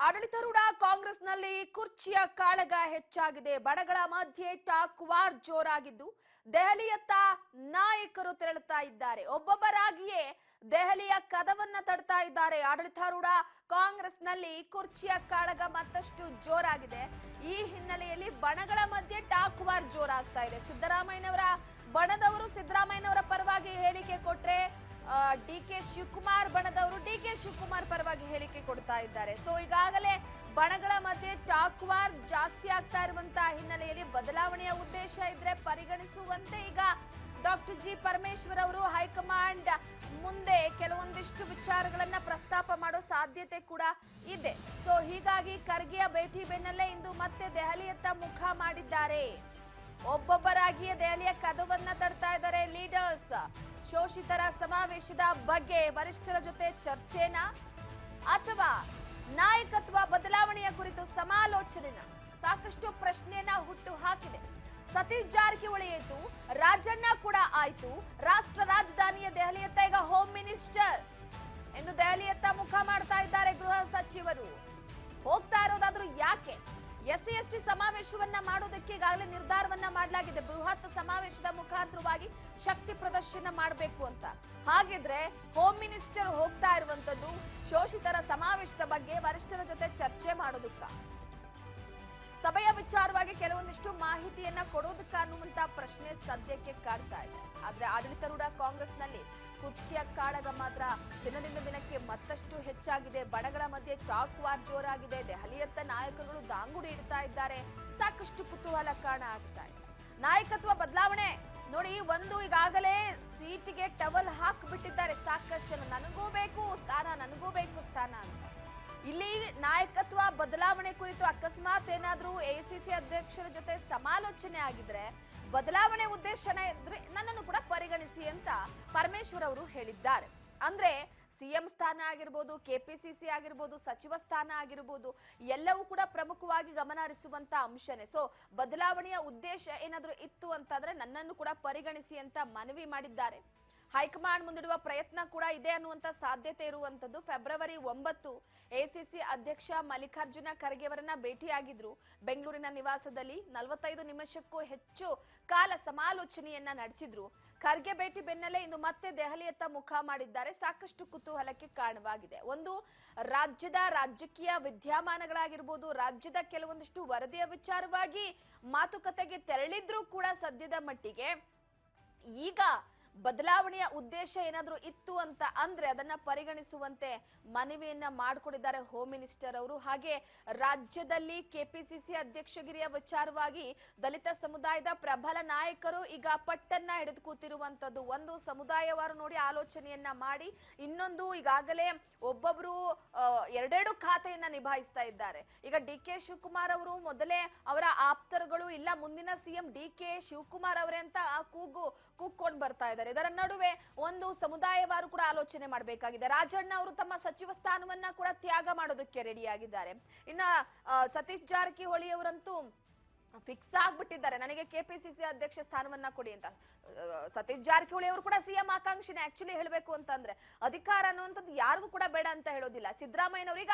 ಆಡಳಿತಾರೂಢ ಕಾಂಗ್ರೆಸ್ನಲ್ಲಿ ಕುರ್ಚಿಯ ಕಾಳಗ ಹೆಚ್ಚಾಗಿದೆ. ಬಣಗಳ ಮಧ್ಯೆ ಟಾಕ್ ವಾರ್ ಜೋರಾಗಿದ್ದು ದೆಹಲಿಯತ್ತ ನಾಯಕರು ತೆರಳುತ್ತಾ ಇದ್ದಾರೆ. ಒಬ್ಬೊಬ್ಬರಾಗಿಯೇ ದೆಹಲಿಯ ಕದವನ್ನ ತಡ್ತಾ ಇದ್ದಾರೆ. ಆಡಳಿತಾರೂಢ ಕಾಂಗ್ರೆಸ್ನಲ್ಲಿ ಕುರ್ಚಿಯ ಕಾಳಗ ಮತ್ತಷ್ಟು ಜೋರಾಗಿದೆ. ಈ ಹಿನ್ನೆಲೆಯಲ್ಲಿ ಬಣಗಳ ಮಧ್ಯೆ ಟಾಕ್ ವಾರ್ ಜೋರಾಗ್ತಾ ಇದೆ. ಸಿದ್ದರಾಮಯ್ಯನವರ ಬಣದವರು ಸಿದ್ದರಾಮಯ್ಯನವರ ಪರವಾಗಿ ಹೇಳಿಕೆ ಕೊಟ್ರೆ ಡಿಕೆ ಶಿವಕುಮಾರ್ ಬಣದವರು ಡಿಕೆ ಶಿವಕುಮಾರ್ ಪರವಾಗಿ ಹೇಳಿಕೆ ಕೊಡ್ತಾ ಇದ್ದಾರೆ. ಸೊ ಈಗಾಗಲೇ ಬಣಗಳ ಮಧ್ಯೆ ಟಾಕ್ ವಾರ್ ಜಾಸ್ತಿ ಆಗ್ತಾ ಇರುವಂತಹ ಹಿನ್ನೆಲೆಯಲ್ಲಿ ಬದಲಾವಣೆಯ ಉದ್ದೇಶ ಇದ್ರೆ ಪರಿಗಣಿಸುವಂತೆ ಈಗ ಡಾಕ್ಟರ್ ಜಿ ಪರಮೇಶ್ವರ್ ಅವರು ಹೈಕಮಾಂಡ್ ಮುಂದೆ ಕೆಲವೊಂದಿಷ್ಟು ವಿಚಾರಗಳನ್ನ ಪ್ರಸ್ತಾಪ ಮಾಡೋ ಸಾಧ್ಯತೆ ಕೂಡ ಇದೆ. ಸೊ ಹೀಗಾಗಿ ಖರ್ಗೆಯ ಭೇಟಿ ಬೆನ್ನಲ್ಲೇ ಇಂದು ಮತ್ತೆ ದೆಹಲಿಯತ್ತ ಮುಖ ಮಾಡಿದ್ದಾರೆ. ಒಬ್ಬೊಬ್ಬರಾಗಿಯೇ ದೆಹಲಿಯ ಕದವನ್ನ ತಡ್ತಾ ಇದ್ದಾರೆ ಲೀಡರ್ಸ್. ಶೋಷಿತರ ಸಮಾವೇಶದ ಬಗ್ಗೆ ವರಿಷ್ಠರ ಜೊತೆ ಚರ್ಚೆನ ಅಥವಾ ನಾಯಕತ್ವ ಬದಲಾವಣೆಯ ಕುರಿತು ಸಮಾಲೋಚನೆನ ಸಾಕಷ್ಟು ಪ್ರಶ್ನೆಯನ್ನ ಹುಟ್ಟು ಹಾಕಿದೆ. ಸತೀಶ್ ಜಾರಕಿಹೊಳಿ ಆಯ್ತು, ರಾಜಣ್ಣ ಕೂಡ ಆಯ್ತು. ರಾಷ್ಟ್ರ ರಾಜಧಾನಿಯ ದೆಹಲಿಯತ್ತ ಈಗ ಹೋಮ್ ಮಿನಿಸ್ಟರ್ ಎಂದು ದೆಹಲಿಯತ್ತ ಮುಖ ಮಾಡ್ತಾ ಇದ್ದಾರೆ ಗೃಹ ಸಚಿವರು. ಹೋಗ್ತಾ ಇರೋದಾದ್ರೂ ಯಾಕೆ? SC/ST ಸಮಾವೇಶವನ್ನ ಮಾಡೋದಕ್ಕೆ ಈಗಾಗಲೇ ನಿರ್ಧಾರವನ್ನ ಮಾಡಲಾಗಿದೆ. ಬೃಹತ್ ಸಮಾವೇಶದ ಮುಖಾಂತರವಾಗಿ ಶಕ್ತಿ ಪ್ರದರ್ಶನ ಮಾಡಬೇಕು ಅಂತ. ಹಾಗಿದ್ರೆ ಹೋಮ್ ಮಿನಿಸ್ಟರ್ ಹೋಗ್ತಾ ಇರುವಂತದ್ದು ಶೋಷಿತರ ಸಮಾವೇಶದ ಬಗ್ಗೆ ವರಿಷ್ಠರ ಜೊತೆ ಚರ್ಚೆ ಮಾಡೋದಕ್ಕ, ಸಭೆಯ ವಿಚಾರವಾಗಿ ಕೆಲವೊಂದಿಷ್ಟು ಮಾಹಿತಿಯನ್ನ ಕೊಡೋದಕ್ಕ ಅನ್ನುವಂತ ಪ್ರಶ್ನೆ ಸದ್ಯಕ್ಕೆ ಕಾಡ್ತಾ ಇದೆ. ಆದ್ರೆ ಆಡಳಿತಾರೂಢ ಕಾಂಗ್ರೆಸ್ನಲ್ಲಿ ಕುರ್ಚಿಯ ಕಾಳಗ ಮಾತ್ರ ದಿನದಿಂದ ದಿನಕ್ಕೆ ಮತ್ತಷ್ಟು ಹೆಚ್ಚಾಗಿದೆ. ಬಣಗಳ ಮಧ್ಯೆ ಟಾಕ್ ವಾರ್ ಜೋರಾಗಿದೆ. ದೆಹಲಿಯತ್ತ ನಾಯಕರುಗಳು ದಾಂಗುಡಿ ಇಡ್ತಾ ಇದ್ದಾರೆ. ಸಾಕಷ್ಟು ಕುತೂಹಲ ಕಾರಣ ಆಗ್ತಾ ಇದೆ. ನಾಯಕತ್ವ ಬದಲಾವಣೆ ನೋಡಿ, ಒಂದು ಈಗಾಗಲೇ ಸೀಟಿಗೆ ಟವಲ್ ಹಾಕ್ಬಿಟ್ಟಿದ್ದಾರೆ ಸಾಕಷ್ಟು ಜನ. ನನಗೂ ಬೇಕು ಸ್ಥಾನ, ನನಗೂ ಬೇಕು ಸ್ಥಾನ ಅಂತ. ಇಲ್ಲಿ ನಾಯಕತ್ವ ಬದಲಾವಣೆ ಕುರಿತು ಅಕಸ್ಮಾತ್ ಏನಾದ್ರೂ ACC ಅಧ್ಯಕ್ಷರ ಜೊತೆ ಸಮಾಲೋಚನೆ ಆಗಿದ್ರೆ ಬದಲಾವಣೆ ಉದ್ದೇಶನ ಇದ್ರೆ ನನ್ನನ್ನು ಕೂಡ ಪರಿಗಣಿಸಿ ಅಂತ ಪರಮೇಶ್ವರ್ ಅವರು ಹೇಳಿದ್ದಾರೆ. ಅಂದ್ರೆ CM ಸ್ಥಾನ ಆಗಿರ್ಬೋದು, KPCC ಆಗಿರ್ಬೋದು, ಸಚಿವ ಸ್ಥಾನ ಆಗಿರ್ಬೋದು, ಎಲ್ಲವೂ ಕೂಡ ಪ್ರಮುಖವಾಗಿ ಗಮನ ಹರಿಸುವಂತ ಅಂಶನೇ. ಸೊ ಬದಲಾವಣೆಯ ಉದ್ದೇಶ ಏನಾದ್ರೂ ಇತ್ತು ಅಂತಂದ್ರೆ ನನ್ನನ್ನು ಕೂಡ ಪರಿಗಣಿಸಿ ಅಂತ ಮನವಿ ಮಾಡಿದ್ದಾರೆ. ಹೈಕಮಾಂಡ್ ಮುಂದಿಡುವ ಪ್ರಯತ್ನ ಕೂಡ ಇದೆ ಅನ್ನುವಂತ ಸಾಧ್ಯತೆ ಇರುವಂತದ್ದು. ಫೆಬ್ರವರಿ 9 ACC ಅಧ್ಯಕ್ಷ ಮಲ್ಲಿಕಾರ್ಜುನ ಖರ್ಗೆ ಅವರನ್ನ ಭೇಟಿಯಾಗಿದ್ರು. ಬೆಂಗಳೂರಿನ ನಿವಾಸದಲ್ಲಿ 45 ನಿಮಿಷಕ್ಕೂ ಹೆಚ್ಚು ಕಾಲ ಸಮಾಲೋಚನೆಯನ್ನ ನಡೆಸಿದ್ರು. ಖರ್ಗೆ ಭೇಟಿ ಬೆನ್ನಲ್ಲೇ ಇಂದು ಮತ್ತೆ ದೆಹಲಿಯತ್ತ ಮುಖ ಮಾಡಿದ್ದಾರೆ. ಸಾಕಷ್ಟು ಕುತೂಹಲಕ್ಕೆ ಕಾರಣವಾಗಿದೆ. ಒಂದು ರಾಜ್ಯದ ರಾಜಕೀಯ ವಿದ್ಯಮಾನಗಳಾಗಿರ್ಬೋದು, ರಾಜ್ಯದ ಕೆಲವೊಂದಿಷ್ಟು ವರದಿಯ ವಿಚಾರವಾಗಿ ಮಾತುಕತೆಗೆ ತೆರಳಿದ್ರೂ ಕೂಡ ಸದ್ಯದ ಮಟ್ಟಿಗೆ ಈಗ ಬದಲಾವಣೆಯ ಉದ್ದೇಶ ಏನಾದ್ರೂ ಇತ್ತು ಅಂತ ಅಂದ್ರೆ ಅದನ್ನ ಪರಿಗಣಿಸುವಂತೆ ಮನವಿಯನ್ನ ಮಾಡಿಕೊಂಡಿದ್ದಾರೆ ಹೋಮ್ ಮಿನಿಸ್ಟರ್ ಅವರು. ಹಾಗೆ ರಾಜ್ಯದಲ್ಲಿ KPCC ಅಧ್ಯಕ್ಷಗಿರಿಯ ವಿಚಾರವಾಗಿ ದಲಿತ ಸಮುದಾಯದ ಪ್ರಬಲ ನಾಯಕರು ಈಗ ಪಟ್ಟನ್ನ ಹಿಡಿದು ಕೂತಿರುವಂತದ್ದು. ಒಂದು ಸಮುದಾಯವಾರು ನೋಡಿ ಆಲೋಚನೆಯನ್ನ ಮಾಡಿ, ಇನ್ನೊಂದು ಈಗಾಗಲೇ ಒಬ್ಬೊಬ್ರು ಎರಡೆರಡು ಖಾತೆಯನ್ನ ನಿಭಾಯಿಸ್ತಾ ಇದ್ದಾರೆ. ಈಗ DK ಶಿವಕುಮಾರ್ ಅವರು ಮೊದಲೇ ಅವರ ಆಪ್ತರುಗಳು ಇಲ್ಲ ಮುಂದಿನ CM DK ಶಿವಕುಮಾರ್ ಅವರೇ ಅಂತ ಕೂಗ್ಕೊಂಡು ಬರ್ತಾ ಇದ್ದಾರೆ. ಇದರ ನಡುವೆ ಒಂದು ಸಮುದಾಯವಾರು ಕೂಡ ಆಲೋಚನೆ ಮಾಡಬೇಕಾಗಿದೆ. ರಾಜಣ್ಣ ಅವರು ತಮ್ಮ ಸಚಿವ ಸ್ಥಾನವನ್ನ ಕೂಡ ತ್ಯಾಗ ಮಾಡೋದಕ್ಕೆ ರೆಡಿಯಾಗಿದ್ದಾರೆ. ಇನ್ನ ಸತೀಶ್ ಜಾರಕಿಹೊಳಿ ಅವರಂತೂ ಫಿಕ್ಸ್ ಆಗ್ಬಿಟ್ಟಿದ್ದಾರೆ, ನನಗೆ KPCC ಅಧ್ಯಕ್ಷ ಸ್ಥಾನವನ್ನ ಕೊಡಿ ಅಂತ. ಸತೀಶ್ ಜಾರಕಿಹೊಳಿ ಅವರು ಕೂಡ CM ಆಕಾಂಕ್ಷಿನೇ. ಆಕ್ಚುಲಿ ಹೇಳ್ಬೇಕು ಅಂತಂದ್ರೆ ಅಧಿಕಾರ ಅನ್ನುವಂಥದ್ದು ಯಾರಿಗೂ ಕೂಡ ಬೇಡ ಅಂತ ಹೇಳೋದಿಲ್ಲ. ಸಿದ್ದರಾಮಯ್ಯನವರೀಗ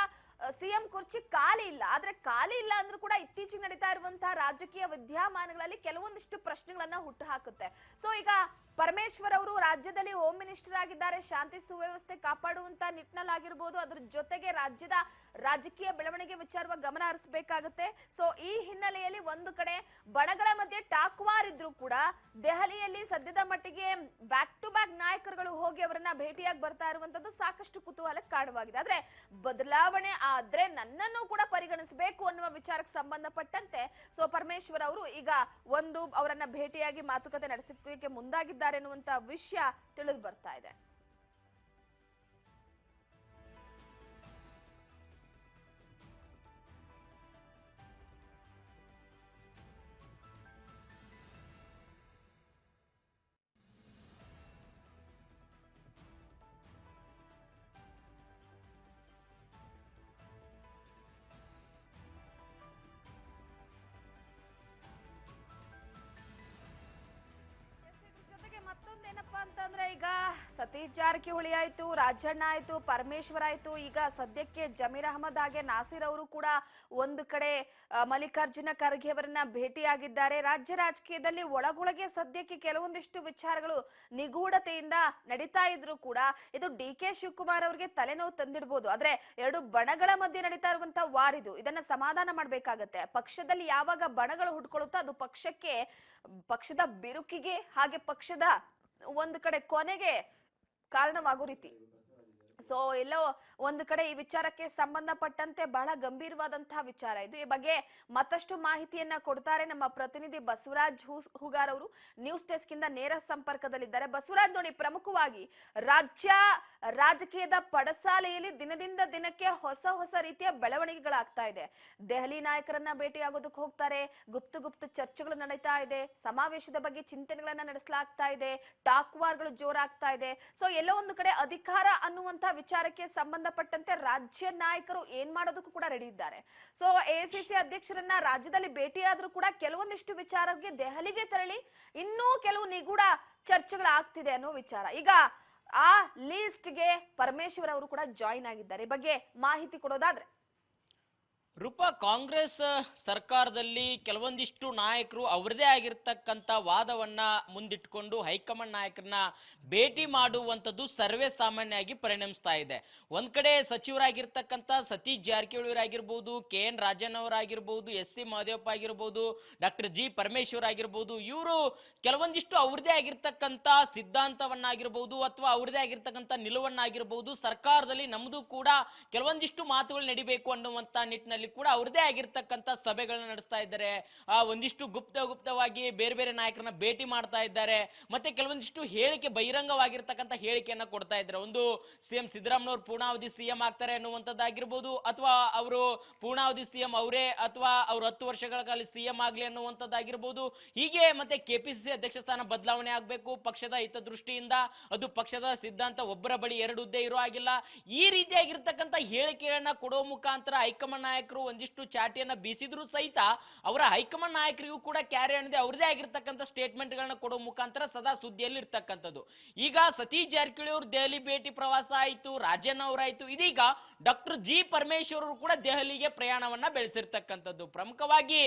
CM ಕುರ್ಚಿ ಖಾಲಿ ಇಲ್ಲ. ಆದ್ರೆ ಖಾಲಿ ಇಲ್ಲ ಅಂದ್ರೂ ಕೂಡ ಇತ್ತೀಚೆಗೆ ನಡೀತಾ ಇರುವಂತಹ ರಾಜಕೀಯ ವಿದ್ಯಮಾನಗಳಲ್ಲಿ ಕೆಲವೊಂದಿಷ್ಟು ಪ್ರಶ್ನೆಗಳನ್ನ ಹುಟ್ಟು ಹಾಕುತ್ತೆ. ಸೊ ಈಗ ಪರಮೇಶ್ವರ್ ಅವರು ರಾಜ್ಯದಲ್ಲಿ ಹೋಮ್ ಮಿನಿಸ್ಟರ್ ಆಗಿದ್ದಾರೆ. ಶಾಂತಿ ಸುವ್ಯವಸ್ಥೆ ಕಾಪಾಡುವಂತ ನಿಟ್ಟಿನಲ್ಲಾಗಿರ್ಬೋದು, ಅದ್ರ ಜೊತೆಗೆ ರಾಜ್ಯದ ರಾಜಕೀಯ ಬೆಳವಣಿಗೆ ವಿಚಾರವಾಗಿ ಗಮನ ಹರಿಸಬೇಕಾಗುತ್ತೆ. ಸೊ ಈ ಹಿನ್ನೆಲೆಯಲ್ಲಿ ಒಂದು ಕಡೆ ಬಣಗಳ ಮಧ್ಯೆ ಟಾಕ್ ವಾರ್ ಇದ್ರೂ ಕೂಡ ದೆಹಲಿಯಲ್ಲಿ ಸದ್ಯದ ಮಟ್ಟಿಗೆ ಬ್ಯಾಕ್ ಟು ಬ್ಯಾಕ್ ನಾಯಕರುಗಳು ಹೋಗಿ ಅವರನ್ನ ಭೇಟಿಯಾಗಿ ಬರ್ತಾ ಇರುವಂತದ್ದು ಸಾಕಷ್ಟು ಕುತೂಹಲಕ್ಕೆ ಕಾರಣವಾಗಿದೆ. ಆದ್ರೆ ಬದಲಾವಣೆ ಆದ್ರೆ ನನ್ನನ್ನು ಕೂಡ ಪರಿಗಣಿಸಬೇಕು ಅನ್ನುವ ವಿಚಾರಕ್ಕೆ ಸಂಬಂಧಪಟ್ಟಂತೆ ಸೊ ಪರಮೇಶ್ವರ್ ಅವರು ಈಗ ಒಂದು ಅವರನ್ನ ಭೇಟಿಯಾಗಿ ಮಾತುಕತೆ ನಡೆಸಲಿಕ್ಕೆ ಮುಂದಾಗಿದ್ದಾರೆ ಎನ್ನುವಂತ ವಿಷಯ ತಿಳಿದು ಬರ್ತಾ ಇದೆ. ಮತ್ತೊಂದೇನಪ್ಪಾ ಅಂತಂದ್ರೆ ಈಗ ಸತೀಶ್ ಜಾರಕಿಹೊಳಿ ಆಯ್ತು, ರಾಜಣ್ಣ ಆಯ್ತು, ಪರಮೇಶ್ವರ್ ಆಯ್ತು, ಈಗ ಸದ್ಯಕ್ಕೆ ಜಮೀರ್ ಅಹಮದ್ ಹಾಗೆ ನಾಸೀರ್ ಅವರು ಕೂಡ ಒಂದು ಕಡೆ ಮಲ್ಲಿಕಾರ್ಜುನ ಖರ್ಗೆ ಅವರನ್ನ ಭೇಟಿಯಾಗಿದ್ದಾರೆ. ರಾಜ್ಯ ರಾಜಕೀಯದಲ್ಲಿ ಒಳಗೊಳಗೆ ಸದ್ಯಕ್ಕೆ ಕೆಲವೊಂದಿಷ್ಟು ವಿಚಾರಗಳು ನಿಗೂಢತೆಯಿಂದ ನಡೀತಾ ಇದ್ರು ಕೂಡ ಇದು ಡಿ.ಕೆ. ಶಿವಕುಮಾರ್ ಅವರಿಗೆ ತಲೆನೋವು ತಂದಿಡ್ಬೋದು. ಆದ್ರೆ ಎರಡು ಬಣಗಳ ಮಧ್ಯೆ ನಡೀತಾ ಇರುವಂತಹ ವಾರ್ ಇದು. ಇದನ್ನ ಸಮಾಧಾನ ಮಾಡ್ಬೇಕಾಗತ್ತೆ. ಪಕ್ಷದಲ್ಲಿ ಯಾವಾಗ ಬಣಗಳು ಹುಡ್ಕೊಳ್ಳುತ್ತೋ ಅದು ಪಕ್ಷದ ಬಿರುಕಿಗೆ ಹಾಗೆ ಪಕ್ಷದ ಒಂದು ಕಡೆ ಕೊನೆಗೆ ಕಾರಣವಾಗೋ ರೀತಿ. ಸೊ ಎಲ್ಲೋ ಒಂದು ಕಡೆ ಈ ವಿಚಾರಕ್ಕೆ ಸಂಬಂಧಪಟ್ಟಂತೆ ಬಹಳ ಗಂಭೀರವಾದಂತಹ ವಿಚಾರ ಇದು. ಈ ಬಗ್ಗೆ ಮತ್ತಷ್ಟು ಮಾಹಿತಿಯನ್ನ ಕೊಡ್ತಾರೆ ನಮ್ಮ ಪ್ರತಿನಿಧಿ ಬಸವರಾಜ್ ಹೂಗಾರ್ ಅವರು. ನ್ಯೂಸ್ ಡೆಸ್ಕ್ ಇಂದ ನೇರ ಸಂಪರ್ಕದಲ್ಲಿದ್ದಾರೆ. ಬಸವರಾಜ್, ನೋಡಿ, ಪ್ರಮುಖವಾಗಿ ರಾಜ್ಯ ರಾಜಕೀಯದ ಪಡಸಾಲೆಯಲ್ಲಿ ದಿನದಿಂದ ದಿನಕ್ಕೆ ಹೊಸ ರೀತಿಯ ಬೆಳವಣಿಗೆಗಳಾಗ್ತಾ ಇದೆ. ದೆಹಲಿ ನಾಯಕರನ್ನ ಭೇಟಿಯಾಗೋದಕ್ಕೆ ಹೋಗ್ತಾರೆ, ಗುಪ್ತ ಚರ್ಚೆಗಳು ನಡೀತಾ ಇದೆ, ಸಮಾವೇಶದ ಬಗ್ಗೆ ಚಿಂತನೆಗಳನ್ನ ನಡೆಸಲಾಗ್ತಾ ಇದೆ, ಟಾಕ್ ವಾರ್ಗಳು ಜೋರಾಗ್ತಾ ಇದೆ. ಸೊ ಎಲ್ಲೋ ಒಂದು ಕಡೆ ಅಧಿಕಾರ ಅನ್ನುವಂತ ವಿಚಾರಕ್ಕೆ ಸಂಬಂಧಪಟ್ಟಂತೆ ರಾಜ್ಯ ನಾಯಕರು ಏನ್ ಮಾಡೋದಕ್ಕೂ ಕೂಡ ರೆಡಿ ಇದ್ದಾರೆ. ಸೊ ಎಸಿಸಿ ಅಧ್ಯಕ್ಷರನ್ನ ರಾಜ್ಯದಲ್ಲಿ ಭೇಟಿಯಾದ್ರೂ ಕೂಡ ಕೆಲವೊಂದಿಷ್ಟು ವಿಚಾರಕ್ಕೆ ದೆಹಲಿಗೆ ತೆರಳಿ ಇನ್ನೂ ಕೆಲವು ನಿಗೂಢ ಚರ್ಚೆಗಳಾಗ್ತಿದೆ ಅನ್ನೋ ವಿಚಾರ. ಈಗ ಆ ಲಿಸ್ಟ್ಗೆ ಪರಮೇಶ್ವರ್ ಅವರು ಕೂಡ ಜಾಯಿನ್ ಆಗಿದ್ದಾರೆ. ಈ ಬಗ್ಗೆ ಮಾಹಿತಿ ಕೊಡೋದಾದ್ರೆ ರೂಪ, ಕಾಂಗ್ರೆಸ್ ಸರ್ಕಾರದಲ್ಲಿ ಕೆಲವೊಂದಿಷ್ಟು ನಾಯಕರು ಅವರದೇ ಆಗಿರ್ತಕ್ಕಂಥ ವಾದವನ್ನ ಮುಂದಿಟ್ಕೊಂಡು ಹೈಕಮಾಂಡ್ ನಾಯಕರನ್ನ ಭೇಟಿ ಮಾಡುವಂಥದ್ದು ಸರ್ವೇ ಸಾಮಾನ್ಯವಾಗಿ ಪರಿಣಮಿಸ್ತಾ ಇದೆ. ಒಂದ್ ಕಡೆ ಸಚಿವರಾಗಿರ್ತಕ್ಕಂಥ ಸತೀಶ್ ಜಾರಕಿಹೊಳಿ ಆಗಿರ್ಬೋದು, KN ರಾಜಣ್ಣ ಅವರಾಗಿರ್ಬೋದು, SC ಮಹದೇವಪ್ಪ ಆಗಿರ್ಬೋದು, ಡಾಕ್ಟರ್ G ಪರಮೇಶ್ವರ್ ಆಗಿರ್ಬೋದು, ಇವರು ಕೆಲವೊಂದಿಷ್ಟು ಅವ್ರದೇ ಆಗಿರ್ತಕ್ಕಂಥ ಸಿದ್ಧಾಂತವನ್ನಾಗಿರ್ಬೋದು ಅಥವಾ ಅವ್ರದೇ ಆಗಿರ್ತಕ್ಕಂಥ ನಿಲುವನ್ನಾಗಿರ್ಬೋದು, ಸರ್ಕಾರದಲ್ಲಿ ನಮ್ದು ಕೂಡ ಕೆಲವೊಂದಿಷ್ಟು ಮಾತುಗಳು ನಡಿಬೇಕು ಅನ್ನುವಂಥ ನಿಟ್ಟಿನಲ್ಲಿ ಕೂಡ ಅವ್ರದೇ ಆಗಿರ್ತಕ್ಕಂಥ ಸಭೆಗಳನ್ನ ನಡೆಸ್ತಾ ಇದ್ದಾರೆ. ಒಂದಿಷ್ಟು ಗುಪ್ತವಾಗಿ ಬೇರೆ ನಾಯಕರನ್ನ ಭೇಟಿ ಮಾಡ್ತಾ ಇದ್ದಾರೆ. ಮತ್ತೆ ಕೆಲವೊಂದಿಷ್ಟು ಹೇಳಿಕೆ, ಬಹಿರಂಗವಾಗಿರ್ತಕ್ಕಂಥ ಹೇಳಿಕೆಯನ್ನ ಕೊಡ್ತಾ ಇದ್ದಾರೆ. ಒಂದು CM ಸಿದ್ದರಾಮಯ್ಯನವರು ಪೂರ್ಣಾವಧಿ CM ಆಗ್ತಾರೆ ಅನ್ನುವಂಥದ್ದಾಗಿರ್ಬೋದು, ಅಥವಾ ಅವರು ಪೂರ್ಣಾವಧಿ CM ಅವರೇ ಅಥವಾ ಅವ್ರು 10 ವರ್ಷಗಳ ಕಾಲ CM ಆಗ್ಲಿ ಅನ್ನುವಂಥದ್ದಾಗಿರ್ಬೋದು. ಹೀಗೆ ಮತ್ತೆ KPCC ಅಧ್ಯಕ್ಷ ಸ್ಥಾನ ಬದಲಾವಣೆ ಆಗ್ಬೇಕು ಪಕ್ಷದ ಹಿತದೃಷ್ಟಿಯಿಂದ, ಅದು ಪಕ್ಷದ ಸಿದ್ಧಾಂತ, ಒಬ್ಬರ ಬಳಿ 2 ಹುದ್ದೆ ಇರೋ ಆಗಿಲ್ಲ, ಈ ರೀತಿಯಾಗಿರ್ತಕ್ಕಂಥ ಹೇಳಿಕೆಗಳನ್ನ ಕೊಡೋ ಮುಖಾಂತರ ಹೈಕಮಾಂಡ್ ನಾಯಕರು ಒಂದಿಷ್ಟು ಚಾಟಿಯನ್ನ ಬೀಸಿದ್ರು ಸಹಿತ ಅವರ ಹೈಕಮಾಂಡ್ ನಾಯಕರಿಗೂ ಕೂಡ ಕ್ಯಾರಿ ಅನ್ನದೆ ಅವ್ರದೇ ಆಗಿರ್ತಕ್ಕಂಥ ಸ್ಟೇಟ್ಮೆಂಟ್ ಗಳನ್ನ ಕೊಡೋ ಮುಖಾಂತರ ಸದಾ ಸುದ್ದಿಯಲ್ಲಿ ಇರ್ತಕ್ಕಂಥದ್ದು. ಈಗ ಸತೀಶ್ ಜಾರಕಿಹೊಳಿ ಅವರು ದೆಹಲಿ ಭೇಟಿ ಪ್ರವಾಸ ಆಯ್ತು, ರಾಜಣ್ಣ ಅವರಾಯ್ತು, ಇದೀಗ ಡಾಕ್ಟರ್ G ಪರಮೇಶ್ವರ್ ಅವರು ಕೂಡ ದೆಹಲಿಗೆ ಪ್ರಯಾಣವನ್ನ ಬೆಳೆಸಿರ್ತಕ್ಕಂಥದ್ದು. ಪ್ರಮುಖವಾಗಿ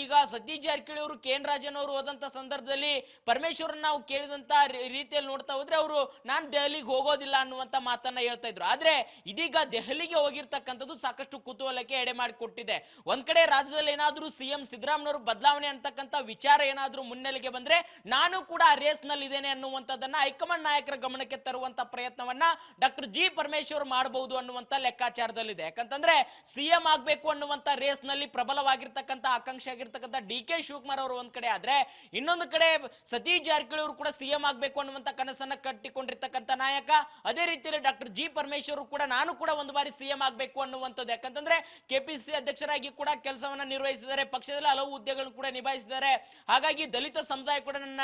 ಈಗ ಸತೀಶ್ ಜಾರಕಿಹೊಳಿ ಅವರು KN ರಾಜಣ್ಣ ಅವರು ಹೋದಂತ ಸಂದರ್ಭದಲ್ಲಿ ಪರಮೇಶ್ವರ್ ನಾವು ಕೇಳಿದಂತ ರೀತಿಯಲ್ಲಿ ನೋಡ್ತಾ ಹೋದ್ರೆ ಅವರು ನಾನು ದೆಹಲಿಗೆ ಹೋಗೋದಿಲ್ಲ ಅನ್ನುವಂತ ಮಾತನ್ನ ಹೇಳ್ತಾ ಇದ್ರು. ಆದ್ರೆ ಇದೀಗ ದೆಹಲಿಗೆ ಹೋಗಿರ್ತಕ್ಕಂಥದ್ದು ಸಾಕಷ್ಟು ಕುತೂಹಲಕ್ಕೆ ಎಡೆ ಮಾಡಿಕೊಟ್ಟಿದೆ. ಒಂದ್ ಕಡೆ ರಾಜ್ಯದಲ್ಲಿ ಏನಾದ್ರೂ CM ಸಿದ್ದರಾಮಯ್ಯನವರು ಬದಲಾವಣೆ ಅಂತಕ್ಕಂಥ ವಿಚಾರ ಏನಾದ್ರೂ ಮುನ್ನೆಲೆಗೆ ಬಂದ್ರೆ ನಾನು ಕೂಡ ಆ ರೇಸ್ ನಲ್ಲಿ ಇದ್ದೇನೆ ಅನ್ನುವಂಥದ್ದನ್ನ ಹೈಕಮಾಂಡ್ ನಾಯಕರ ಗಮನಕ್ಕೆ ತರುವಂತ ಪ್ರಯತ್ನವನ್ನ ಡಾಕ್ಟರ್ G ಪರಮೇಶ್ವರ್ ಮಾಡಬಹುದು ಅನ್ನುವಂತ ಲೆಕ್ಕಾಚಾರದಲ್ಲಿದೆ. ಯಾಕಂತಂದ್ರೆ CM ಆಗ್ಬೇಕು ಅನ್ನುವಂತ ರೇಸ್ ನಲ್ಲಿ ಪ್ರಬಲವಾಗಿರ್ತಕ್ಕಂಥ ಆಕಾಂಕ್ಷೆ ಆಗಿರ್ತಕ್ಕಂಥ DK ಶಿವಕುಮಾರ್ ಅವರು ಒಂದ್ ಕಡೆ ಆದ್ರೆ, ಇನ್ನೊಂದು ಕಡೆ ಸತೀಶ್ ಜಾರಕಿಹೊಳಿ ಅವರು ಕೂಡ CM ಆಗ್ಬೇಕು ಅನ್ನುವಂತ ಕನಸನ್ನ ಕಟ್ಟಿಕೊಂಡಿರ್ತಕ್ಕಂಥ ನಾಯಕ. ಅದೇ ರೀತಿಯಲ್ಲಿ ಡಾಕ್ಟರ್ G ಪರಮೇಶ್ವರ್ ಕೂಡ ನಾನು ಕೂಡ ಒಂದು ಬಾರಿ CM ಆಗ್ಬೇಕು ಅನ್ನುವಂಥದ್ದು. ಯಾಕಂತಂದ್ರೆ KPCC ಅಧ್ಯಕ್ಷರಾಗಿ ಕೂಡ ಕೆಲಸವನ್ನ ನಿರ್ವಹಿಸಿದ್ದಾರೆ, ಪಕ್ಷದಲ್ಲಿ ಹಲವು ಹುದ್ದೆಗಳನ್ನು ಕೂಡ ನಿಭಾಯಿಸಿದ್ದಾರೆ. ಹಾಗಾಗಿ ದಲಿತ ಸಮುದಾಯ ಕೂಡ ನನ್ನ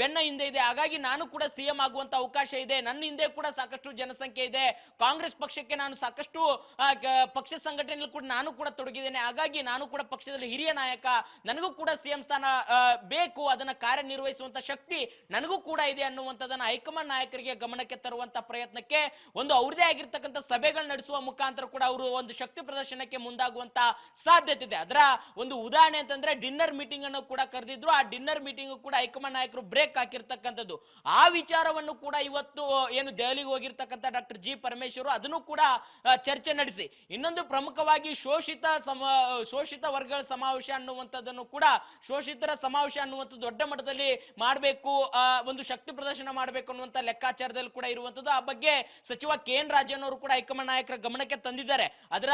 ಬೆನ್ನ ಹಿಂದೆ ಇದೆ, ಹಾಗಾಗಿ ನಾನು ಕೂಡ CM ಆಗುವಂತ ಅವಕಾಶ ಇದೆ, ನನ್ನ ಹಿಂದೆ ಕೂಡ ಸಾಕಷ್ಟು ಜನಸಂಖ್ಯೆ ಇದೆ, ಕಾಂಗ್ರೆಸ್ ಪಕ್ಷಕ್ಕೆ ನಾನು ಸಾಕಷ್ಟು ಪಕ್ಷ ಸಂಘಟನೆಯಲ್ಲಿ ಕೂಡ ನಾನು ಕೂಡ ತೊಡಗಿದ್ದೇನೆ, ಹಾಗಾಗಿ ನಾನು ಕೂಡ ಪಕ್ಷದಲ್ಲಿ ಹಿರಿಯ ನಾಯಕ, ನನಗೂ ಕೂಡ CM ಸ್ಥಾನ ಬೇಕು, ಅದನ್ನ ಕಾರ್ಯನಿರ್ವಹಿಸುವಂತ ಶಕ್ತಿ ನನಗೂ ಕೂಡ ಇದೆ ಅನ್ನುವಂಥದ್ದನ್ನ ಹೈಕಮಾಂಡ್ ನಾಯಕರಿಗೆ ಗಮನಕ್ಕೆ ತರುವಂತ ಪ್ರಯತ್ನಕ್ಕೆ ಒಂದು ಅವ್ರದೇ ಆಗಿರ್ತಕ್ಕಂಥ ಸಭೆಗಳು ನಡೆಸುವ ಮುಖಾಂತರ ಕೂಡ ಅವರು ಒಂದು ಶಕ್ತಿ ಪ್ರದರ್ಶನಕ್ಕೆ ಮುಂದಾಗುವಂತ ಸಾಧ್ಯತೆ ಇದೆ. ಅದರ ಒಂದು ಉದಾಹರಣೆ ಅಂತಂದ್ರೆ ಡಿನ್ನರ್ ಮೀಟಿಂಗ್ ಅನ್ನು ಕೂಡ ಕರೆದಿದ್ರು. ಆ ಡಿನ್ನರ್ ಮೀಟಿಂಗ್ ಕೂಡ ಹೈಕಮಾಂಡ್ ನಾಯಕರು ಬ್ರೇಕ್ ಹಾಕಿರ್ತಕ್ಕಂಥದ್ದು. ಆ ವಿಚಾರವನ್ನು ಕೂಡ ಇವತ್ತು ಏನು ದೆಹಲಿಗೆ ಹೋಗಿರ್ತಕ್ಕಂಥ ಡಾಕ್ಟರ್ G ಪರಮೇಶ್ವರ್ ಅದನ್ನು ಕೂಡ ಚರ್ಚೆ ನಡೆಸಿ, ಇನ್ನೊಂದು ಪ್ರಮುಖವಾಗಿ ಶೋಷಿತ ವರ್ಗಗಳ ಸಮಾವೇಶ ಅನ್ನುವಂಥದ್ದನ್ನು ಕೂಡ, ಶೋಷಿತರ ಸಮಾವೇಶ ಅನ್ನುವಂಥದ್ದು ದೊಡ್ಡ ಮಟ್ಟದಲ್ಲಿ ಮಾಡಬೇಕು, ಒಂದು ಶಕ್ತಿ ಪ್ರದರ್ಶನ ಮಾಡಬೇಕು ಅನ್ನುವಂಥ ಲೆಕ್ಕಾಚಾರದಲ್ಲಿ ಕೂಡ ಇರುವಂಥದ್ದು. ಆ ಬಗ್ಗೆ ಸಚಿವ KN ರಾಜಣ್ಣ ಅವರು ಕೂಡ ಹೈಕಮಾಂಡ್ ನಾಯಕರ ಗಮನಕ್ಕೆ ತಂದಿದ್ದಾರೆ. ಅದರ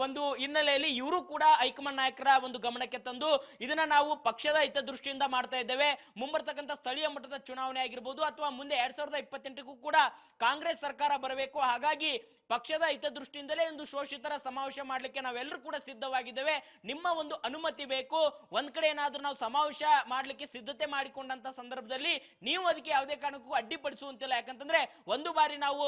ಒಂದು ಹಿನ್ನೆಲೆಯಲ್ಲಿ ಇವರು ಕೂಡ ಹೈಕಮಾಂಡ್ ನಾಯಕರ ಒಂದು ಗಮನಕ್ಕೆ ತಂದು ಇದನ್ನ ನಾವು ಪಕ್ಷದ ಹಿತದೃಷ್ಟಿಯಿಂದ ಮಾಡ್ತಾ ಇದ್ದೇವೆ, ಮುಂಬರ್ತಕ್ಕಂಥ ಸ್ಥಳೀಯ ಮಟ್ಟದ ಚುನಾವಣೆ ಆಗಿರ್ಬೋದು ಅಥವಾ ಮುಂದೆ 2028ಕ್ಕೂ ಕೂಡ ಕಾಂಗ್ರೆಸ್ ಸರ್ಕಾರ ಬರಬೇಕು, ಹಾಗಾಗಿ ಪಕ್ಷದ ಹಿತದೃಷ್ಟಿಯಿಂದಲೇ ಒಂದು ಶೋಷಿತರ ಸಮಾವೇಶ ಮಾಡ್ಲಿಕ್ಕೆ ನಾವೆಲ್ಲರೂ ಕೂಡ ಸಿದ್ಧವಾಗಿದ್ದೇವೆ, ನಿಮ್ಮ ಒಂದು ಅನುಮತಿ ಬೇಕು. ಒಂದ್ ಕಡೆ ಏನಾದ್ರೂ ನಾವು ಸಮಾವೇಶ ಮಾಡ್ಲಿಕ್ಕೆ ಸಿದ್ಧತೆ ಮಾಡಿಕೊಂಡಂತ ಸಂದರ್ಭದಲ್ಲಿ ನೀವು ಅದಕ್ಕೆ ಯಾವುದೇ ಕಾರಣಕ್ಕೂ ಅಡ್ಡಿಪಡಿಸುವಂತಿಲ್ಲ. ಯಾಕಂತಂದ್ರೆ ಒಂದು ಬಾರಿ ನಾವು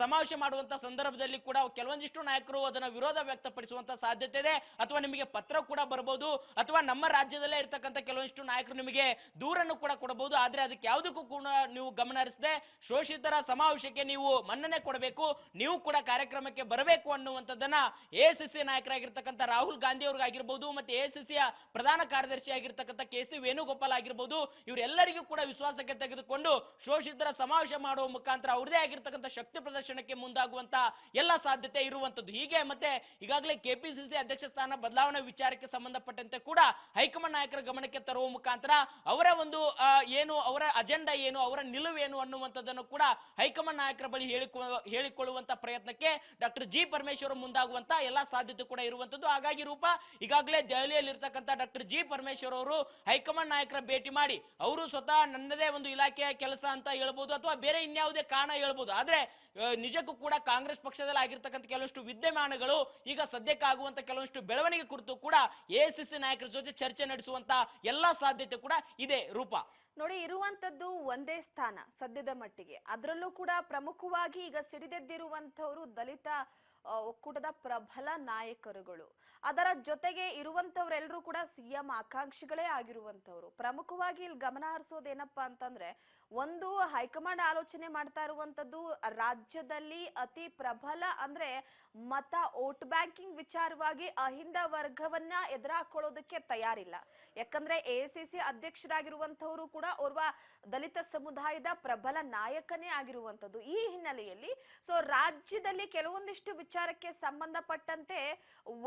ಸಮಾವೇಶ ಮಾಡುವಂತ ಸಂದರ್ಭದಲ್ಲಿ ಕೂಡ ಕೆಲವೊಂದಿಷ್ಟು ನಾಯಕರು ಅದನ್ನ ವಿರೋಧ ವ್ಯಕ್ತಪಡಿಸುವಂತ ಸಾಧ್ಯತೆ ಇದೆ, ಅಥವಾ ನಿಮಗೆ ಪತ್ರ ಕೂಡ ಬರಬಹುದು, ಅಥವಾ ನಮ್ಮ ರಾಜ್ಯದಲ್ಲೇ ಇರ್ತಕ್ಕಂಥ ಕೆಲವೊಂದಿಷ್ಟು ನಾಯಕರು ನಿಮಗೆ ದೂರನ್ನು ಕೂಡ ಕೊಡಬಹುದು. ಆದ್ರೆ ಅದಕ್ಕೆ ಯಾವುದಕ್ಕೂ ಕೂಡ ನೀವು ಗಮನ ಹರಿಸದೆ ಶೋಷಿತರ ಸಮಾವೇಶಕ್ಕೆ ನೀವು ಮನ್ನಣೆ ಕೊಡಬೇಕು, ನೀವು ಕೂಡ ಕಾರ್ಯಕ್ರಮಕ್ಕೆ ಬರಬೇಕು ಅನ್ನುವಂಥದ್ದನ್ನ ಎಐಸಿಸಿ ನಾಯಕರಾಗಿರ್ತಕ್ಕಂಥ ರಾಹುಲ್ ಗಾಂಧಿ ಅವ್ರಿಗಾಗಿರ್ಬೋದು, ಮತ್ತೆ ಎಐಸಿಸಿಯ ಪ್ರಧಾನ ಕಾರ್ಯದರ್ಶಿ ಆಗಿರ್ತಕ್ಕಂಥ ಕೆ.ಸಿ. ವೇಣುಗೋಪಾಲ್ ಆಗಿರ್ಬೋದು, ಇವರೆಲ್ಲರಿಗೂ ಕೂಡ ವಿಶ್ವಾಸಕ್ಕೆ ತೆಗೆದುಕೊಂಡು ಶೋಷಿತರ ಸಮಾವೇಶ ಮಾಡುವ ಮುಖಾಂತರ ಅವ್ರದೇ ಆಗಿರ್ತಕ್ಕಂಥ ಶಕ್ತಿ ಪ್ರದರ್ಶನಕ್ಕೆ ಮುಂದಾಗುವಂತ ಎಲ್ಲ ಸಾಧ್ಯತೆ ಇರುವಂತದ್ದು. ಹೀಗೆ ಮತ್ತೆ ಈಗಾಗಲೇ ಕೆಪಿಸಿಸಿ ಅಧ್ಯಕ್ಷ ಸ್ಥಾನ ಬದಲಾವಣೆ ವಿಚಾರಕ್ಕೆ ಸಂಬಂಧಪಟ್ಟಂತೆ ಕೂಡ ಹೈಕಮಾಂಡ್ ನಾಯಕರ ಗಮನಕ್ಕೆ ತರುವ ಮುಖಾಂತರ ಅವರ ಒಂದು ಏನು ಅವರ ಅಜೆಂಡಾ ಏನು, ಅವರ ನಿಲುವೇನು ಅನ್ನುವಂಥದ್ದನ್ನು ಕೂಡ ಹೈಕಮಾಂಡ್ ನಾಯಕರ ಬಳಿ ಹೇಳಿಕೊಳ್ಳುವಂತ ಪ್ರಯತ್ನಕ್ಕೆ ಡಾಕ್ಟರ್ ಜಿ ಪರಮೇಶ್ವರ್ ಮುಂದಾಗುವಂತ ಎಲ್ಲಾ ಸಾಧ್ಯತೆ ಕೂಡ ಇರುವಂತದ್ದು. ಹಾಗಾಗಿ ರೂಪ ಈಗಾಗಲೇ ದೆಹಲಿಯಲ್ಲಿ ಇರ್ತಕ್ಕಂಥ ಡಾಕ್ಟರ್ ಜಿ ಪರಮೇಶ್ವರ್ ಅವರು ಹೈಕಮಾಂಡ್ ನಾಯಕರ ಭೇಟಿ ಮಾಡಿ ಅವರು ಸ್ವತಃ ನನ್ನದೇ ಒಂದು ಇಲಾಖೆಯ ಕೆಲಸ ಅಂತ ಹೇಳ್ಬೋದು, ಅಥವಾ ಬೇರೆ ಇನ್ಯಾವುದೇ ಕಾರಣ ಹೇಳ್ಬೋದು. ಆದ್ರೆ ನಿಜಕ್ಕೂ ಕೂಡ ಕಾಂಗ್ರೆಸ್ ಪಕ್ಷದಲ್ಲಿ ಆಗಿರ್ತಕ್ಕಂಥ ಕೆಲವಷ್ಟು ವಿದ್ಯಮಾನಗಳು ಈಗ ಸದ್ಯಕ್ಕಾಗುವಂತ ಕೆಲವಷ್ಟು ಬೆಳವಣಿಗೆ ಕುರಿತು ಕೂಡ ಎಐಸಿಸಿ ನಾಯಕರ ಜೊತೆ ಚರ್ಚೆ ನಡೆಸುವಂತ ಎಲ್ಲಾ ಸಾಧ್ಯತೆ ಕೂಡ ಇದೆ. ರೂಪ ನೋಡಿ, ಇರುವಂತದ್ದು ಒಂದೇ ಸ್ಥಾನ ಸದ್ಯದ ಮಟ್ಟಿಗೆ, ಅದರಲ್ಲೂ ಕೂಡ ಪ್ರಮುಖವಾಗಿ ಈಗ ಸಿಡಿದೆದ್ದಿರುವಂತವರು ದಲಿತ ಒಕ್ಕೂಟದ ಪ್ರಬಲ ನಾಯಕರುಗಳು. ಅದರ ಜೊತೆಗೆ ಇರುವಂತವ್ರೆಲ್ಲರೂ ಕೂಡ ಸಿಎಂ ಆಕಾಂಕ್ಷಿಗಳೇ ಆಗಿರುವಂತವ್ರು. ಪ್ರಮುಖವಾಗಿ ಇಲ್ಲಿ ಗಮನ ಹರಿಸೋದೇನಪ್ಪಾ ಅಂತಂದ್ರೆ, ಒಂದು ಹೈಕಮಾಂಡ್ ಆಲೋಚನೆ ಮಾಡ್ತಾ ಇರುವಂತದ್ದು ರಾಜ್ಯದಲ್ಲಿ ಅತಿ ಪ್ರಬಲ ಅಂದ್ರೆ ಮತ ವೋಟ್ ಬ್ಯಾಂಕಿಂಗ್ ವಿಚಾರವಾಗಿ ಅಹಿಂದ ವರ್ಗವನ್ನ ಎದುರಾಕೊಳ್ಳೋದಕ್ಕೆ ತಯಾರಿಲ್ಲ. ಯಾಕಂದ್ರೆ ಎಐಸಿಸಿ ಅಧ್ಯಕ್ಷರಾಗಿರುವಂತವರು ಕೂಡ ಓರ್ವ ದಲಿತ ಸಮುದಾಯದ ಪ್ರಬಲ ನಾಯಕನೇ ಆಗಿರುವಂತದ್ದು. ಈ ಹಿನ್ನೆಲೆಯಲ್ಲಿ ರಾಜ್ಯದಲ್ಲಿ ಕೆಲವೊಂದಿಷ್ಟು ವಿಚಾರಕ್ಕೆ ಸಂಬಂಧಪಟ್ಟಂತೆ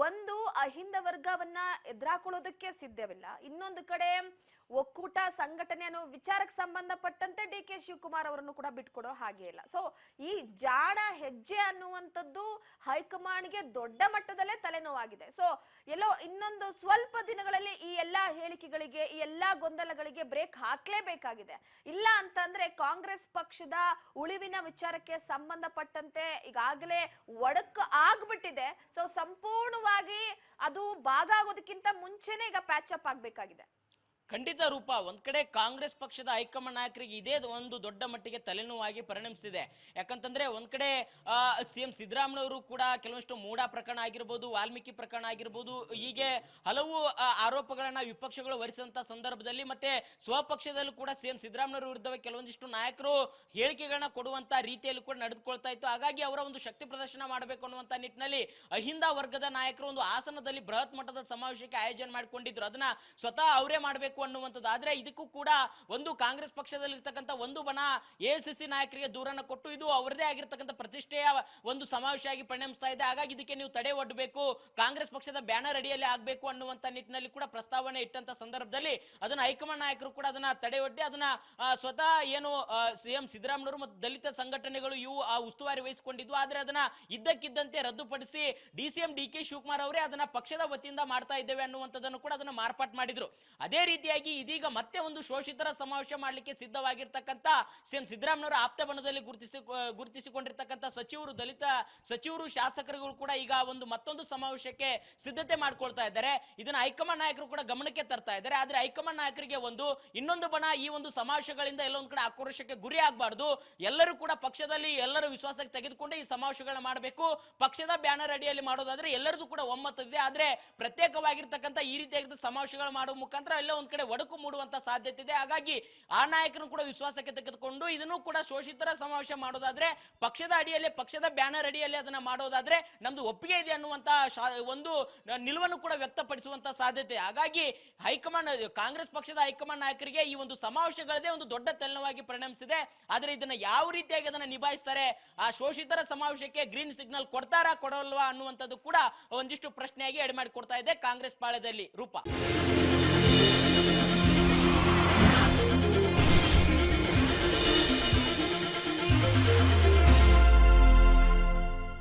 ಒಂದು ಅಹಿಂದ ವರ್ಗವನ್ನ ಎದುರಾಕೊಳ್ಳೋದಕ್ಕೆ ಸಿದ್ಧವಿಲ್ಲ, ಇನ್ನೊಂದು ಕಡೆ ಒಕ್ಕೂಟ ಸಂಘಟನೆ ಅನ್ನೋ ವಿಚಾರಕ್ಕೆ ಸಂಬಂಧಪಟ್ಟಂತೆ ಡಿ ಕೆ ಶಿವಕುಮಾರ್ ಅವರನ್ನು ಕೂಡ ಬಿಟ್ಕೊಡೋ ಹಾಗೆ ಇಲ್ಲ. ಈ ಜಾಣ ಹೆಜ್ಜೆ ಅನ್ನುವಂಥದ್ದು ಹೈಕಮಾಂಡ್ಗೆ ದೊಡ್ಡ ಮಟ್ಟದಲ್ಲೇ ತಲೆನೋವಾಗಿದೆ. ಎಲ್ಲೋ ಇನ್ನೊಂದು ಸ್ವಲ್ಪ ದಿನಗಳಲ್ಲಿ ಈ ಎಲ್ಲಾ ಹೇಳಿಕೆಗಳಿಗೆ, ಈ ಎಲ್ಲಾ ಗೊಂದಲಗಳಿಗೆ ಬ್ರೇಕ್ ಹಾಕ್ಲೇಬೇಕಾಗಿದೆ. ಇಲ್ಲ ಅಂತಂದ್ರೆ ಕಾಂಗ್ರೆಸ್ ಪಕ್ಷದ ಉಳಿವಿನ ವಿಚಾರಕ್ಕೆ ಸಂಬಂಧಪಟ್ಟಂತೆ ಈಗಾಗಲೇ ಒಡಕು ಆಗ್ಬಿಟ್ಟಿದೆ. ಸಂಪೂರ್ಣವಾಗಿ ಅದು ಭಾಗ ಆಗೋದಕ್ಕಿಂತ ಮುಂಚೆನೆ ಈಗ ಪ್ಯಾಚ್ ಅಪ್ ಆಗ್ಬೇಕಾಗಿದೆ. ಖಂಡಿತ ರೂಪ, ಒಂದ್ ಕಡೆ ಕಾಂಗ್ರೆಸ್ ಪಕ್ಷದ ಹೈಕಮಾಂಡ್ ನಾಯಕರಿಗೆ ಇದೇ ಒಂದು ದೊಡ್ಡ ಮಟ್ಟಿಗೆ ತಲೆನೋವಾಗಿ ಪರಿಣಮಿಸಿದೆ. ಯಾಕಂತಂದ್ರೆ ಒಂದ್ ಕಡೆ ಸಿಎಂ ಸಿದ್ದರಾಮಯ್ಯವರು ಕೂಡ ಕೆಲವಷ್ಟು ಮೂಡ ಪ್ರಕರಣ ಆಗಿರ್ಬೋದು, ವಾಲ್ಮೀಕಿ ಪ್ರಕರಣ ಆಗಿರ್ಬೋದು, ಹೀಗೆ ಹಲವು ಆರೋಪಗಳನ್ನ ವಿಪಕ್ಷಗಳು ಹೊರಿಸಿದಂತ ಸಂದರ್ಭದಲ್ಲಿ ಮತ್ತೆ ಸ್ವಪಕ್ಷದಲ್ಲೂ ಕೂಡ ಸಿಎಂ ಸಿದ್ದರಾಮಯ್ಯವ್ರ ವಿರುದ್ಧ ಕೆಲವೊಂದಿಷ್ಟು ನಾಯಕರು ಹೇಳಿಕೆಗಳನ್ನ ಕೊಡುವಂತ ರೀತಿಯಲ್ಲಿ ಕೂಡ ನಡೆದುಕೊಳ್ತಾ ಇತ್ತು. ಹಾಗಾಗಿ ಅವರ ಒಂದು ಶಕ್ತಿ ಪ್ರದರ್ಶನ ಮಾಡಬೇಕು ಅನ್ನುವಂತ ನಿಟ್ಟಿನಲ್ಲಿ ಅಹಿಂದ ವರ್ಗದ ನಾಯಕರು ಒಂದು ಹಾಸನದಲ್ಲಿ ಬೃಹತ್ ಮಟ್ಟದ ಸಮಾವೇಶಕ್ಕೆ ಆಯೋಜನೆ ಮಾಡಿಕೊಂಡಿದ್ರು. ಅದನ್ನ ಸ್ವತಃ ಅವರೇ ಮಾಡಬೇಕು ಅನ್ನುವಂಥದ್ದು. ಆದ್ರೆ ಇದಕ್ಕೂ ಕೂಡ ಒಂದು ಕಾಂಗ್ರೆಸ್ ಪಕ್ಷದಲ್ಲಿ ಇರ್ತಕ್ಕಂಥ ಒಂದು ಬಣ ಎಐಸಿಸಿ ನಾಯಕರಿಗೆ ದೂರನ್ನ ಕೊಟ್ಟು ಇದು ಅವರದೇ ಆಗಿರ್ತಕ್ಕಂಥ ಪ್ರತಿಷ್ಠೆಯ ಒಂದು ಸಮಾವೇಶ ಆಗಿ ಪರಿಣಮಿಸ್ತಾ ಇದೆ. ಹಾಗಾಗಿ ಇದಕ್ಕೆ ನೀವು ತಡೆ ಒಡ್ಡಬೇಕು, ಕಾಂಗ್ರೆಸ್ ಪಕ್ಷದ ಬ್ಯಾನರ್ ಅಡಿಯಲ್ಲಿ ಆಗಬೇಕು ಅನ್ನುವಂತ ನಿಟ್ಟಿನಲ್ಲಿ ಕೂಡ ಪ್ರಸ್ತಾವನೆ ಇಟ್ಟಂತ ಸಂದರ್ಭದಲ್ಲಿ ಅದನ್ನ ಹೈಕಮಾಂಡ್ ನಾಯಕರು ಕೂಡ ಅದನ್ನ ತಡೆ ಒಡ್ಡಿ ಅದನ್ನ ಸ್ವತಃ ಏನು ಸಿಎಂ ಸಿದ್ದರಾಮಯ್ಯವರು ಮತ್ತು ದಲಿತ ಸಂಘಟನೆಗಳು ಇವು ಆ ಉಸ್ತುವಾರಿ ವಹಿಸಿಕೊಂಡಿದ್ವು. ಆದ್ರೆ ಅದನ್ನ ಇದ್ದಕ್ಕಿದ್ದಂತೆ ರದ್ದುಪಡಿಸಿ ಡಿಸಿಎಂ ಡಿ ಕೆ ಶಿವಕುಮಾರ್ ಅವರೇ ಅದನ್ನ ಪಕ್ಷದ ವತಿಯಿಂದ ಮಾಡ್ತಾ ಇದ್ದೇವೆ ಅನ್ನುವಂಥದ್ದನ್ನು ಕೂಡ ಅದನ್ನ ಮಾರ್ಪಾಟ್ ಮಾಡಿದ್ರು. ಅದೇ ರೀತಿ ಇದೀಗ ಮತ್ತೆ ಒಂದು ಶೋಷಿತರ ಸಮಾವೇಶ ಮಾಡಲಿಕ್ಕೆ ಸಿದ್ಧವಾಗಿರ್ತಕ್ಕಂಥ ಸಿಎಂ ಸಿದ್ದರಾಮಯ್ಯವರ ಆಪ್ತ ಬಣದಲ್ಲಿ ಗುರುತಿಸಿಕೊಂಡಿರ್ತಕ್ಕಂಥ ಸಚಿವರು, ದಲಿತ ಸಚಿವರು, ಶಾಸಕರುಗಳು ಕೂಡ ಈಗ ಒಂದು ಮತ್ತೊಂದು ಸಮಾವೇಶಕ್ಕೆ ಸಿದ್ಧತೆ ಮಾಡ್ಕೊಳ್ತಾ ಇದ್ದಾರೆ. ಇದನ್ನ ಹೈಕಮಾಂಡ್ ನಾಯಕರು ಕೂಡ ಗಮನಕ್ಕೆ ತರ್ತಾ ಇದ್ದಾರೆ. ಆದ್ರೆ ಹೈಕಮಾಂಡ್ ನಾಯಕರಿಗೆ ಇನ್ನೊಂದು ಬಣ ಈ ಒಂದು ಸಮಾವೇಶಗಳಿಂದ ಎಲ್ಲೊಂದು ಕಡೆ ಆಕ್ರೋಶಕ್ಕೆ ಗುರಿ ಆಗಬಾರ್ದು, ಎಲ್ಲರೂ ಕೂಡ ಪಕ್ಷದಲ್ಲಿ ಎಲ್ಲರೂ ವಿಶ್ವಾಸಕ್ಕೆ ತೆಗೆದುಕೊಂಡು ಈ ಸಮಾವೇಶಗಳನ್ನ ಮಾಡಬೇಕು. ಪಕ್ಷದ ಬ್ಯಾನರ್ ಅಡಿಯಲ್ಲಿ ಮಾಡೋದಾದ್ರೆ ಎಲ್ಲರದು ಕೂಡ ಒಮ್ಮತವಿದೆ. ಆದ್ರೆ ಪ್ರತ್ಯೇಕವಾಗಿರ್ತಕ್ಕಂಥ ಈ ರೀತಿಯಾಗಿದ್ದ ಸಮಾವೇಶಗಳು ಮಾಡುವ ಮುಖಾಂತರ ಎಲ್ಲ ಒಂದ್ ಕಡೆ ಒಡಕು ಮೂಡುವಂತ ಸಾಧ್ಯತೆ ಇದೆ. ಹಾಗಾಗಿ ಆ ನಾಯಕರನ್ನು ಕೂಡ ವಿಶ್ವಾಸಕ್ಕೆ ತೆಗೆದುಕೊಂಡು ಇದನ್ನು ಕೂಡ ಶೋಷಿತರ ಸಮಾವೇಶ ಮಾಡೋದಾದ್ರೆ ಪಕ್ಷದ ಅಡಿಯಲ್ಲಿ, ಪಕ್ಷದ ಬ್ಯಾನರ್ ಅಡಿಯಲ್ಲಿ ಅದನ್ನ ಮಾಡೋದಾದ್ರೆ ನಮ್ದು ಒಪ್ಪಿಗೆ ಇದೆ ಅನ್ನುವಂತ ಒಂದು ನಿಲುವನ್ನು ಕೂಡ ವ್ಯಕ್ತಪಡಿಸುವಂತ ಸಾಧ್ಯತೆ. ಹಾಗಾಗಿ ಕಾಂಗ್ರೆಸ್ ಪಕ್ಷದ ಹೈಕಮಾಂಡ್ ನಾಯಕರಿಗೆ ಈ ಒಂದು ಸಮಾವೇಶಗಳದೇ ಒಂದು ದೊಡ್ಡ ತಲೆನೋವಾಗಿ ಪರಿಣಮಿಸಿದೆ. ಆದ್ರೆ ಇದನ್ನ ಯಾವ ರೀತಿಯಾಗಿ ಅದನ್ನ ನಿಭಾಯಿಸ್ತಾರೆ, ಆ ಶೋಷಿತರ ಸಮಾವೇಶಕ್ಕೆ ಗ್ರೀನ್ ಸಿಗ್ನಲ್ ಕೊಡ್ತಾರಾ ಕೊಡಲ್ವಾ ಅನ್ನುವಂಥದ್ದು ಕೂಡ ಒಂದಿಷ್ಟು ಪ್ರಶ್ನೆಯಾಗಿ ಎಡೆ ಮಾಡಿ ಕೊಡ್ತಾ ಇದೆ ಕಾಂಗ್ರೆಸ್ ಪಾಳ್ಯದಲ್ಲಿ. ರೂಪ